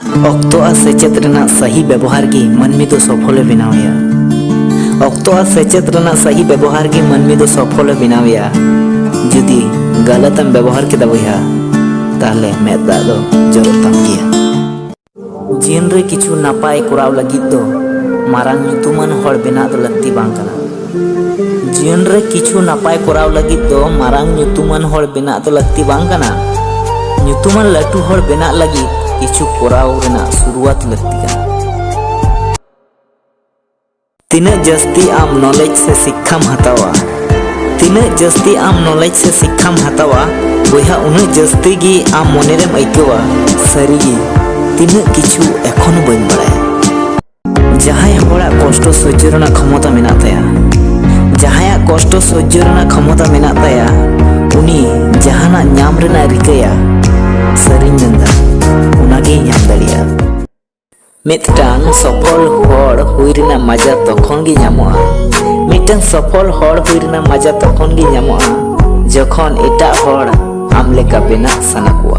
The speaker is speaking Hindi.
ऑक्तो आ सेचेत रेना सही व्यवहार की मनमी तो सफल बनावया। ऑक्तो आ सेचेत रेना सही व्यवहार की मनमी तो सफल बनावया। जुदी गलतम व्यवहार के दबया ताले मेदा दो जरूर तम गया। जीवन रे किछु नापाय कोराव लगी दो मारांग ᱧᱩᱛᱩᱢᱟᱱ हर बेना दो लगती बांग कना। जीवन रे किछु नापाय कोराव लगी दो मारांग ᱧᱩᱛᱩᱢᱟᱱ हर बेना दो लगती बांग कना। ᱧᱩᱛᱩᱢᱟᱱ लाटू हर बेना लगी किछु कोराव रेना शुरुआत लगती कना। तीना जस्ती आम नॉलेज से शिक्षाम हतावा, तीना जस्ती आम नॉलेज से शिक्षाम हतावा बोया उन जस्ती गी आम मोनेरेम आइकवा सारीगी तीना किछु एखोनो बइन बाड़ाया। जहाय हड़ा कष्ट सह्य रेना क्षमता मेना ताया, जहाया कष्ट सह्य रेना क्षमता मेना ताया उनी जहाना नाम रेना रिकाया सारीन मेंदा उनागे नाम दाड़िया। मिदटांग सफल हड़ हुई रेना मजा तखन गे ᱧᱟᱢᱚᱜᱼᱟ। मिदटांग सफल हड़ हुई रेना मजा तखन गे ᱧᱟᱢᱚᱜᱼᱟ जखन एटा हड़ आम लेका बेना साना कोआ।